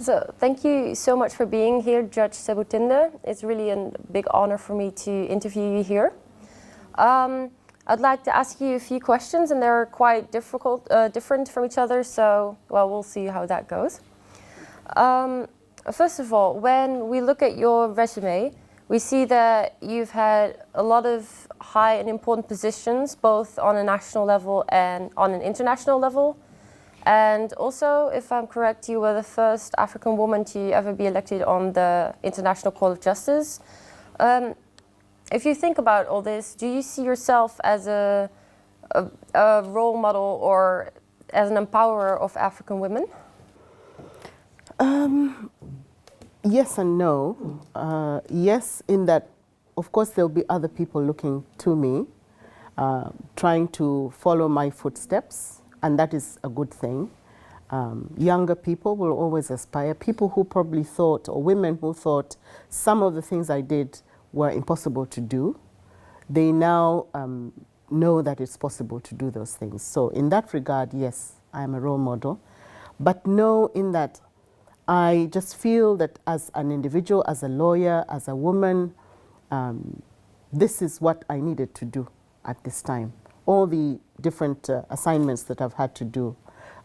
So thank you so much for being here, Judge Sebutinde. It's really a big honor for me to interview you here. I'd like to ask you a few questions, and they're quite different from each other, so, well, we'll see how that goes. First of all, when we look at your resume, we see that you've had a lot of high and important positions, both on a national level and on an international level. And also, if I'm correct, you were the first African woman to ever be elected on the International Court of Justice. If you think about all this, do you see yourself as a role model or as an empowerer of African women? Yes and no. Yes, in that, of course, there'll be other people looking to me, trying to follow my footsteps. And that is a good thing. Younger people will always aspire. People who probably thought, or women who thought some of the things I did were impossible to do, they now know that it's possible to do those things. So in that regard, yes, I am a role model. But no, in that I just feel that as an individual, as a lawyer, as a woman, this is what I needed to do at this time. All the different assignments that I've had to do.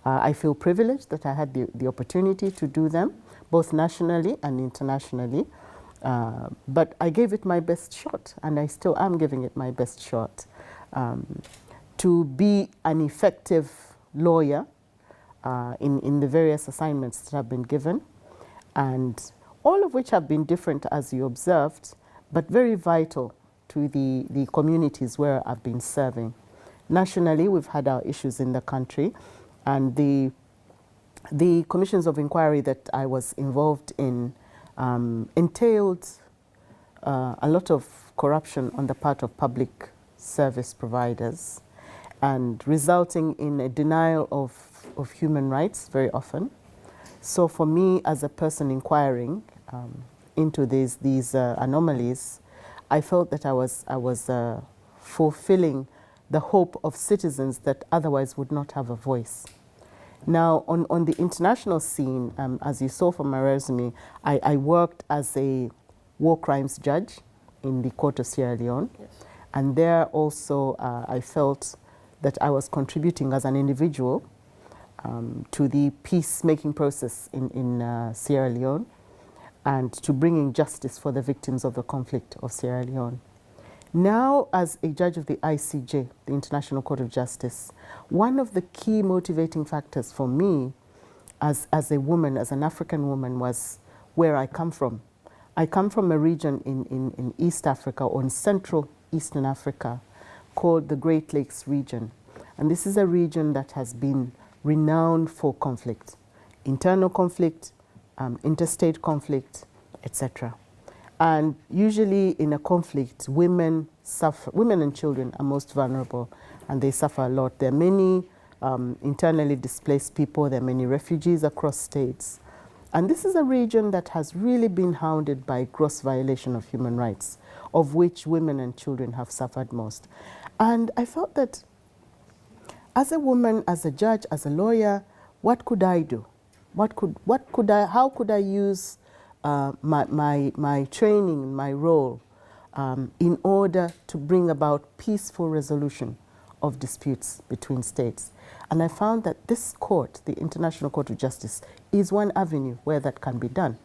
I feel privileged that I had the opportunity to do them, both nationally and internationally. But I gave it my best shot, and I still am giving it my best shot. To be an effective lawyer in the various assignments that have been given, and all of which have been different, as you observed, but very vital to the communities where I've been serving. Nationally, we've had our issues in the country, and the commissions of inquiry that I was involved in entailed a lot of corruption on the part of public service providers, and resulting in a denial of human rights very often. So for me, as a person inquiring into these anomalies, I felt that I was fulfilling the hope of citizens that otherwise would not have a voice. Now, on the international scene, as you saw from my resume, I worked as a war crimes judge in the Court of Sierra Leone. Yes. And there also I felt that I was contributing as an individual to the peacemaking process in Sierra Leone, and to bringing justice for the victims of the conflict of Sierra Leone. Now, as a judge of the ICJ, the International Court of Justice, one of the key motivating factors for me as a woman, as an African woman, was where I come from. I come from a region in East Africa, or in Central Eastern Africa, called the Great Lakes region. And this is a region that has been renowned for conflict, internal conflict, interstate conflict, etc. And usually in a conflict, women and children are most vulnerable, and they suffer a lot. There are many internally displaced people, there are many refugees across states. And this is a region that has really been hounded by gross violation of human rights, of which women and children have suffered most. And I felt that as a woman, as a judge, as a lawyer, what could I do? How could I use my training, my role, in order to bring about peaceful resolution of disputes between states? And I found that this court, the International Court of Justice, is one avenue where that can be done.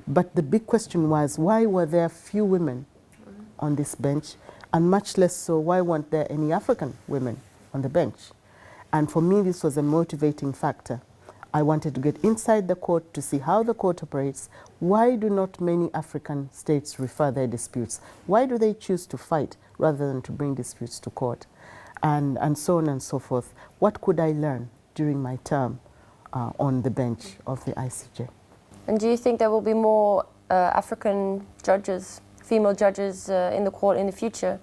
But the big question was, why were there few women on this bench, and much less so, why weren't there any African women on the bench? And for me, this was a motivating factor. I wanted to get inside the court to see how the court operates. Why do not many African states refer their disputes? Why do they choose to fight rather than to bring disputes to court? And so on and so forth. What could I learn during my term on the bench of the ICJ? And do you think there will be more African judges, female judges in the court in the future?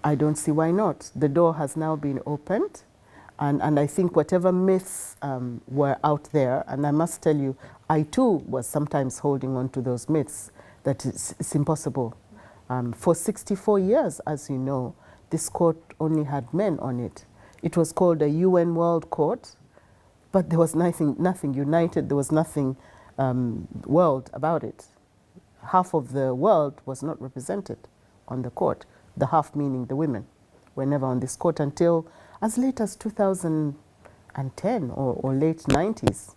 I don't see why not. The door has now been opened. And I think whatever myths were out there, and I must tell you, I too was sometimes holding on to those myths, that it's impossible. For 64 years, as you know, this court only had men on it. It was called a UN World Court, but there was nothing united, there was nothing world about it. Half of the world was not represented on the court, the half meaning the women were never on this court until as late as 2010 or late 90s,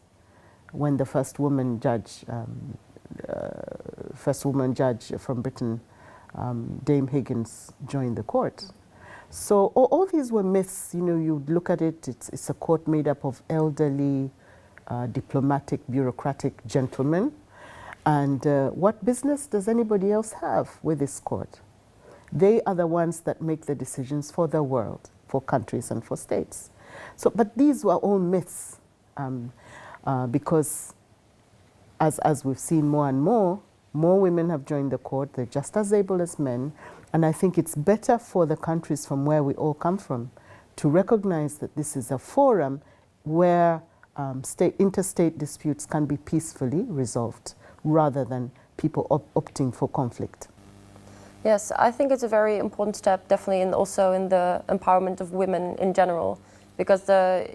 when the first woman judge from Britain, Dame Higgins, joined the court. So all these were myths. You know, you look at it, it's a court made up of elderly, diplomatic, bureaucratic gentlemen. And what business does anybody else have with this court? They are the ones that make the decisions for the world, for countries and for states. So, but these were all myths because as we've seen more and more women have joined the court. They're just as able as men. And I think it's better for the countries from where we all come from to recognize that this is a forum where interstate disputes can be peacefully resolved rather than people opting for conflict. Yes, I think it's a very important step, definitely, and also in the empowerment of women in general, because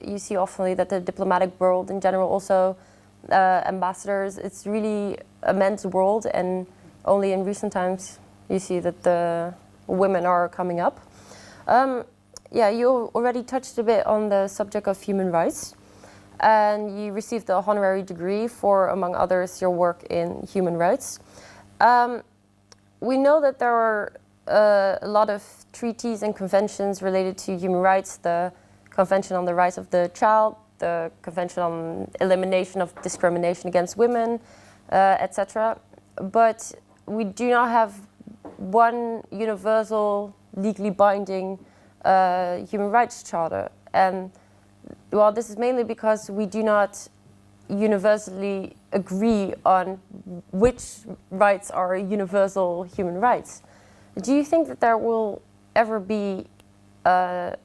you see often that the diplomatic world in general, also ambassadors, it's really a men's world, and only in recent times you see that the women are coming up. Yeah, you already touched a bit on the subject of human rights, and you received a honorary degree for, among others, your work in human rights. We know that there are a lot of treaties and conventions related to human rights, the Convention on the Rights of the Child, the Convention on Elimination of Discrimination Against Women, etc. But we do not have one universal, legally binding human rights charter. And well, this is mainly because we do not universally agree on which rights are universal human rights. Do you think that there will ever be an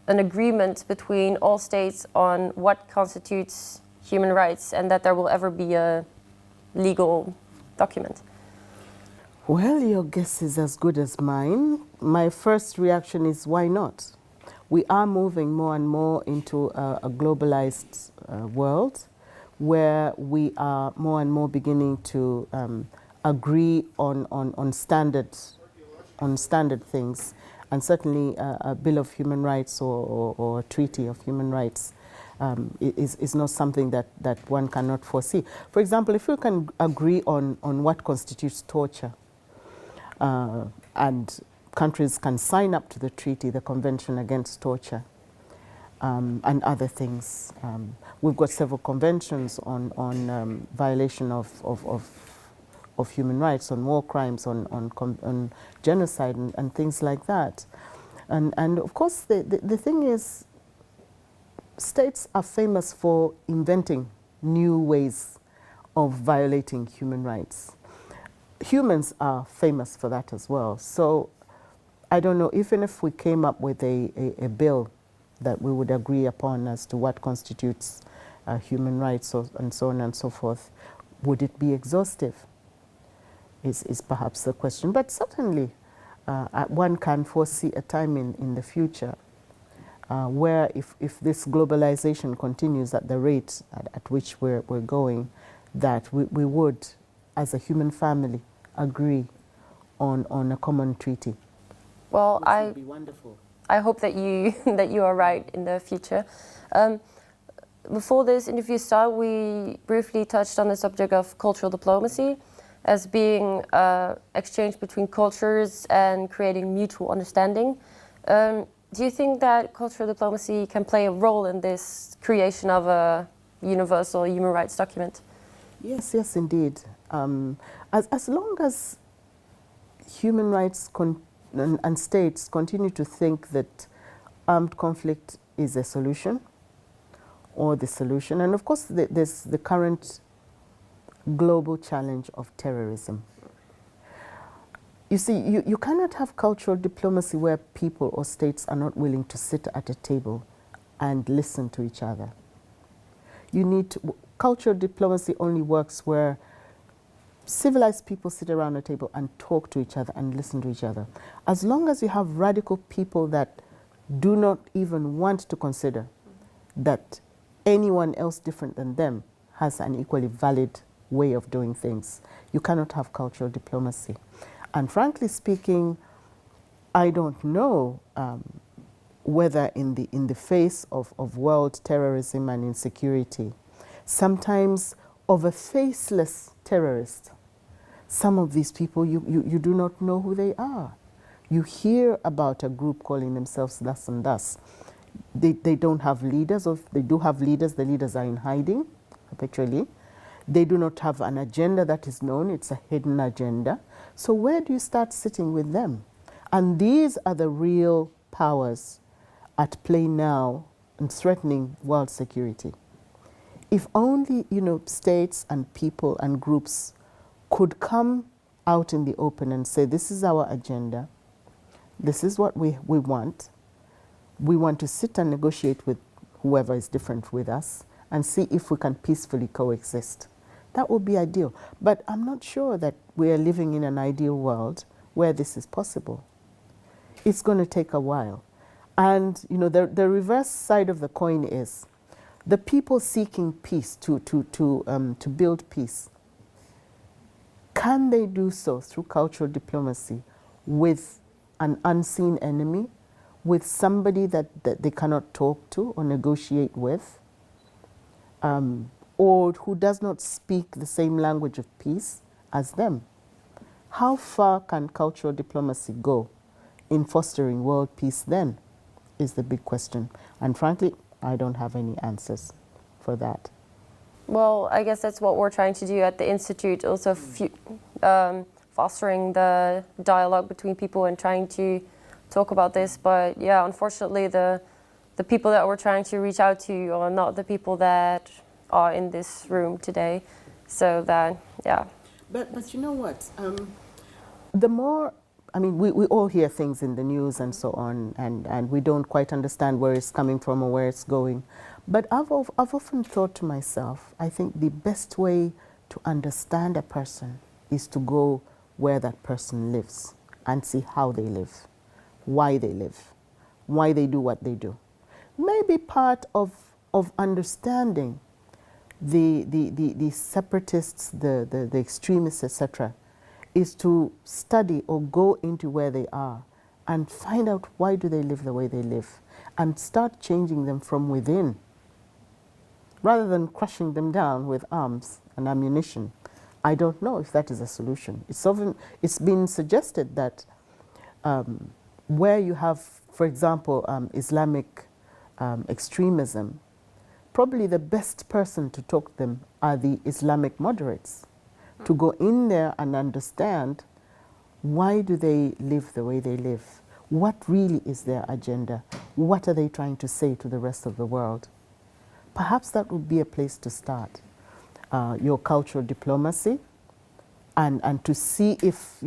agreement between all states on what constitutes human rights, and that there will ever be a legal document? Well, your guess is as good as mine. My first reaction is, why not? We are moving more and more into a globalized world where we are more and more beginning to agree on standard things, and certainly a Bill of Human Rights or a Treaty of Human Rights is not something that one cannot foresee. For example, if we can agree on what constitutes torture, and countries can sign up to the treaty, the Convention Against Torture, and other things. We've got several conventions on violation of human rights, on war crimes, on genocide, and things like that. And of course, the thing is, states are famous for inventing new ways of violating human rights. Humans are famous for that as well. So I don't know, even if we came up with a bill that we would agree upon as to what constitutes human rights and so on and so forth, would it be exhaustive is perhaps the question. But certainly one can foresee a time in the future where if this globalization continues at the rate at which we're going, that we would, as a human family, agree on a common treaty. Well, Which would be wonderful. I hope that you are right in the future. Before this interview started, we briefly touched on the subject of cultural diplomacy as being exchange between cultures and creating mutual understanding. Do you think that cultural diplomacy can play a role in this creation of a universal human rights document? Yes, indeed. As long as human rights and states continue to think that armed conflict is a solution or the solution, and of course there's the current global challenge of terrorism. You see, you cannot have cultural diplomacy where people or states are not willing to sit at a table and listen to each other. Cultural diplomacy only works where civilized people sit around a table and talk to each other and listen to each other. As long as you have radical people that do not even want to consider that anyone else different than them has an equally valid way of doing things. You cannot have cultural diplomacy. And frankly speaking, I don't know whether in the face of world terrorism and insecurity, sometimes of a faceless terrorist, some of these people, you do not know who they are. You hear about a group calling themselves thus and thus. They don't have leaders, or they do have leaders, the leaders are in hiding, perpetually. They do not have an agenda that is known, it's a hidden agenda. So where do you start sitting with them? And these are the real powers at play now and threatening world security. If only, states and people and groups could come out in the open and say, this is our agenda, this is what we want. We want to sit and negotiate with whoever is different with us and see if we can peacefully coexist. That would be ideal. But I'm not sure that we are living in an ideal world where this is possible. It's going to take a while. And the reverse side of the coin is the people seeking peace, to build peace. Can they do so through cultural diplomacy with an unseen enemy, with somebody that they cannot talk to or negotiate with, or who does not speak the same language of peace as them? How far can cultural diplomacy go in fostering world peace then, is the big question. And frankly, I don't have any answers for that. Well, I guess that's what we're trying to do at the Institute, also fostering the dialogue between people and trying to talk about this. But yeah, unfortunately, the people that we're trying to reach out to are not the people that are in this room today. So that, yeah. But you know what? The more, we all hear things in the news and so on, and we don't quite understand where it's coming from or where it's going. But I've often thought to myself, I think the best way to understand a person is to go where that person lives and see how they live, why they live, why they do what they do. Maybe part of understanding the separatists, the extremists, etc., is to study or go into where they are and find out why do they live the way they live and start changing them from within, rather than crushing them down with arms and ammunition. I don't know if that is a solution. It's been suggested that where you have, for example, Islamic extremism, probably the best person to talk to them are the Islamic moderates, to go in there and understand why do they live the way they live, what really is their agenda, what are they trying to say to the rest of the world. Perhaps that would be a place to start your cultural diplomacy, and to see if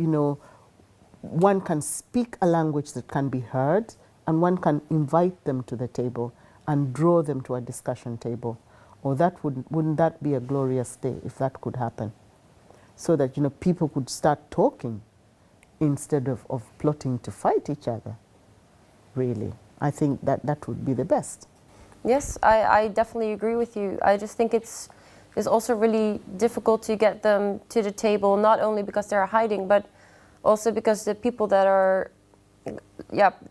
one can speak a language that can be heard, and one can invite them to the table and draw them to a discussion table. Or wouldn't that be a glorious day if that could happen? So that people could start talking instead of plotting to fight each other. Really, I think that would be the best. Yes, I definitely agree with you. I just think it's also really difficult to get them to the table, not only because they're hiding, but also because the people that are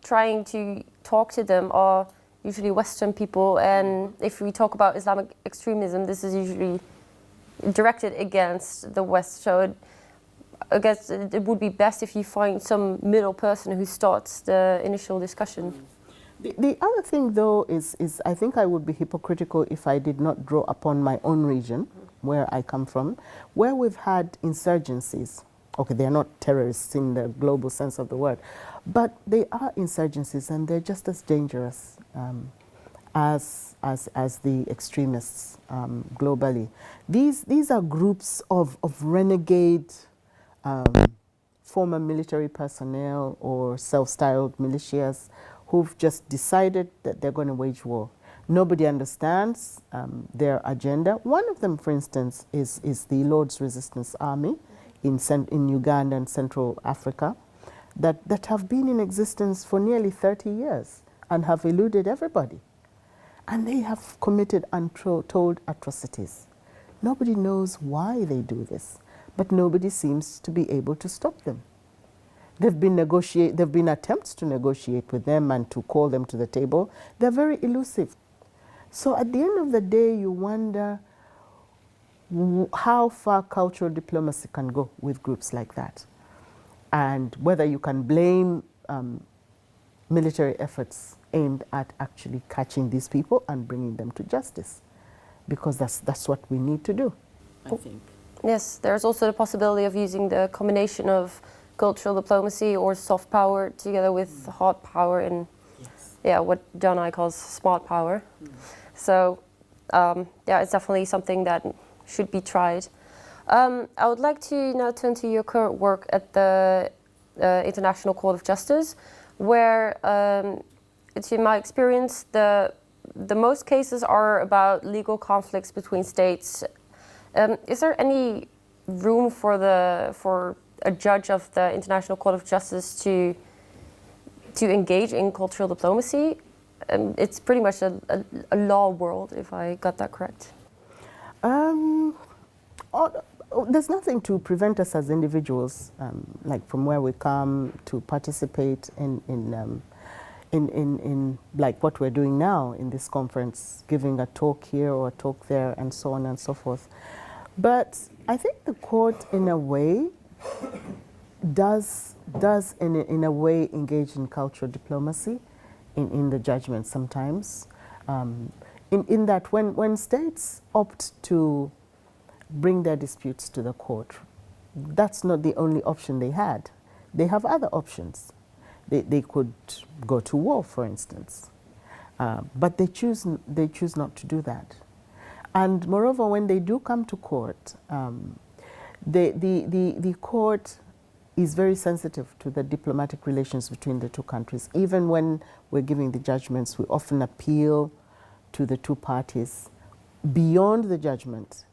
trying to talk to them are usually Western people. And if we talk about Islamic extremism, this is usually directed against the West. So I guess it would be best if you find some middle person who starts the initial discussion. The other thing, though, is I think I would be hypocritical if I did not draw upon my own region, where I come from, where we've had insurgencies. Okay, they're not terrorists in the global sense of the word, but they are insurgencies, and they're just as dangerous as the extremists globally. These are groups of renegade former military personnel or self-styled militias who've just decided that they're going to wage war. Nobody understands their agenda. One of them, for instance, is the Lord's Resistance Army in Uganda and Central Africa that have been in existence for nearly 30 years and have eluded everybody. And they have committed untold atrocities. Nobody knows why they do this, but nobody seems to be able to stop them. There've been attempts to negotiate with them and to call them to the table. They're very elusive. So at the end of the day, you wonder how far cultural diplomacy can go with groups like that, and whether you can blame military efforts aimed at actually catching these people and bringing them to justice, because that's what we need to do, I think. Yes, there's also the possibility of using the combination of cultural diplomacy or soft power together with hard power and what John I calls smart power. So it's definitely something that should be tried. I would like to now turn to your current work at the International Court of Justice, where it's in my experience the most cases are about legal conflicts between states. Is there any room for a judge of the International Court of Justice to engage in cultural diplomacy? It's pretty much a law world, if I got that correct. There's nothing to prevent us as individuals, like from where we come, to participate in like what we're doing now in this conference, giving a talk here or a talk there, and so on and so forth. But I think the court, in a way, does in a way engage in cultural diplomacy in the judgment sometimes, in that when states opt to bring their disputes to the court, that's not the only option they had. They have other options. They could go to war, for instance, but they choose not to do that. And moreover, when they do come to court, the court is very sensitive to the diplomatic relations between the two countries. Even when we're giving the judgments, we often appeal to the two parties beyond the judgment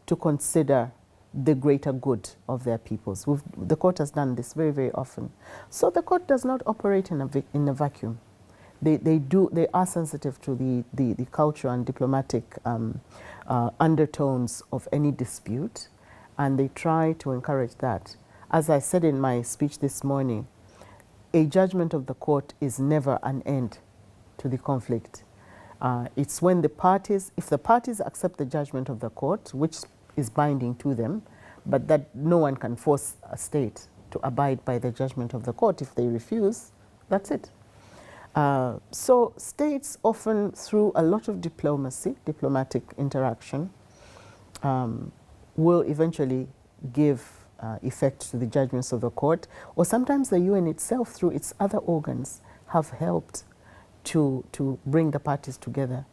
to consider the greater good of their peoples. The court has done this very, very often. So the court does not operate in a vacuum. They are sensitive to the cultural and diplomatic undertones of any dispute, and they try to encourage that. As I said in my speech this morning, a judgment of the court is never an end to the conflict. It's when if the parties accept the judgment of the court, which is binding to them, but that no one can force a state to abide by the judgment of the court. If they refuse, that's it. So states often, through a lot of diplomatic interaction, will eventually give effect to the judgments of the court, or sometimes the UN itself, through its other organs, have helped to bring the parties together,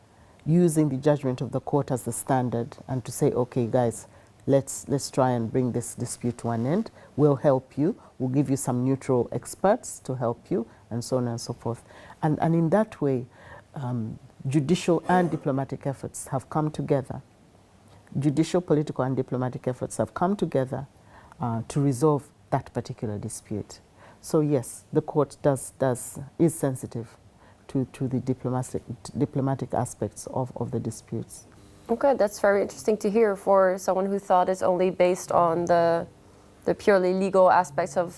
using the judgment of the court as the standard, and to say, okay, guys, let's try and bring this dispute to an end. We'll help you. We'll give you some neutral experts to help you, and so on and so forth. And in that way, judicial and diplomatic efforts have come together. Judicial, political, and diplomatic efforts have come together to resolve that particular dispute. So yes, the court is sensitive to the diplomatic aspects of the disputes. Okay, that's very interesting to hear for someone who thought it's only based on the purely legal aspects of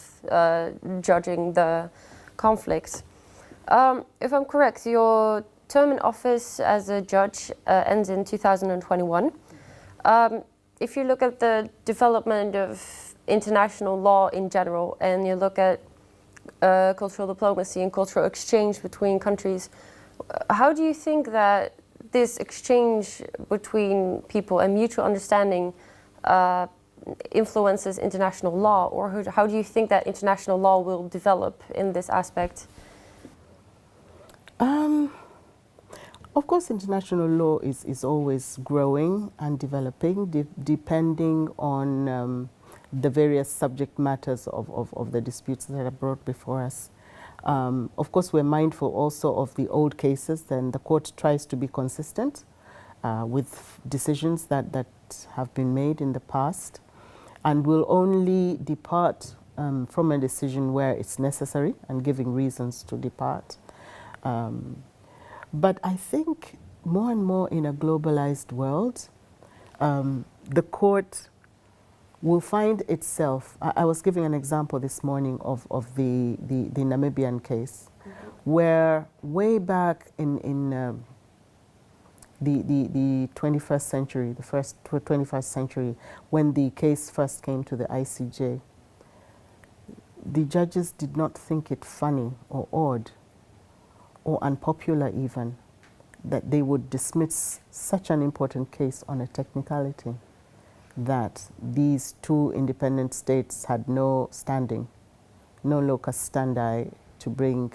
judging the conflicts. If I'm correct, your term in office as a judge ends in 2021. If you look at the development of international law in general, and you look at cultural diplomacy and cultural exchange between countries, how do you think that this exchange between people and mutual understanding influences international law, or how do you think that international law will develop in this aspect? Of course, international law is always growing and developing, depending on the various subject matters of the disputes that are brought before us. Of course, we're mindful also of the old cases, and the court tries to be consistent with decisions that have been made in the past, and will only depart from a decision where it's necessary and giving reasons to depart. But I think more and more in a globalized world, the court will find itself, I was giving an example this morning of the Namibian case, where way back in the 21st century, the first 21st century, when the case first came to the ICJ, the judges did not think it funny or odd or unpopular even that they would dismiss such an important case on a technicality, that these two independent states had no standing, no locus standi to bring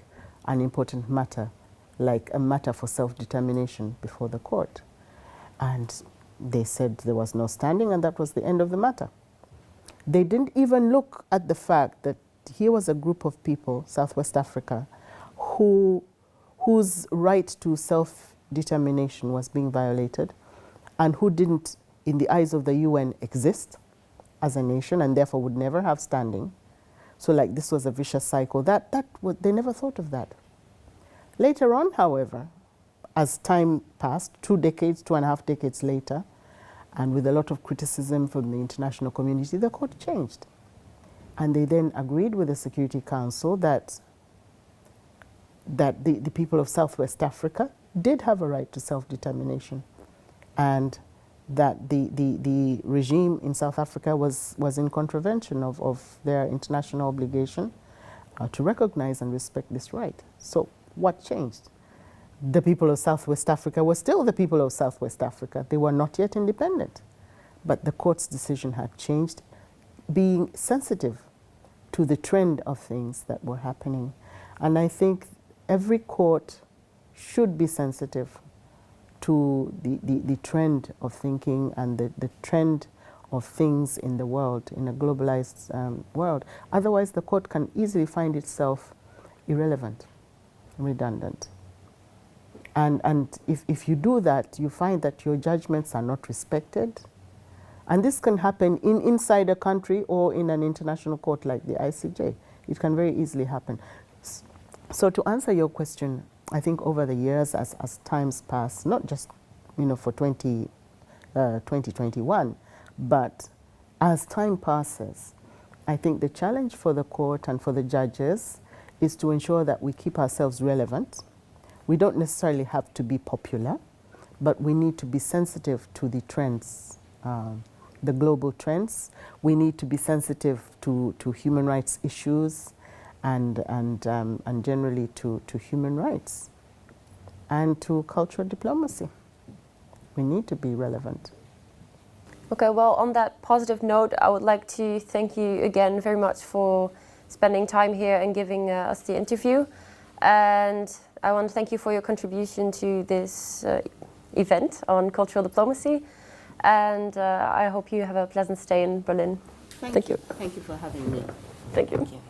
an important matter, like a matter for self-determination, before the court. And they said there was no standing, and that was the end of the matter. They didn't even look at the fact that here was a group of people, Southwest Africa, whose right to self-determination was being violated, and who didn't, in the eyes of the UN, exist as a nation, and therefore would never have standing. So like this was a vicious cycle. They never thought of that. Later on, however, as time passed, 2.5 decades later, and with a lot of criticism from the international community, the court changed. And they then agreed with the Security Council that the people of Southwest Africa did have a right to self-determination, and that the regime in South Africa was in contravention of their international obligation to recognize and respect this right. So what changed? The people of Southwest Africa were still the people of Southwest Africa. They were not yet independent. But the court's decision had changed, being sensitive to the trend of things that were happening. And I think every court should be sensitive to the trend of thinking and the trend of things in the world, in a globalized world. Otherwise, the court can easily find itself irrelevant, redundant. And if you do that, you find that your judgments are not respected. And this can happen inside a country or in an international court like the ICJ. It can very easily happen. So to answer your question, I think over the years, as times pass, not just for 2021, but as time passes, I think the challenge for the court and for the judges is to ensure that we keep ourselves relevant. We don't necessarily have to be popular, but we need to be sensitive to the trends, the global trends. We need to be sensitive to human rights issues and generally to human rights and to cultural diplomacy. We need to be relevant. Okay, well, on that positive note, I would like to thank you again very much for spending time here and giving us the interview. And I want to thank you for your contribution to this event on cultural diplomacy. And I hope you have a pleasant stay in Berlin. Thank you. Thank you for having me. Thank you. Thank you.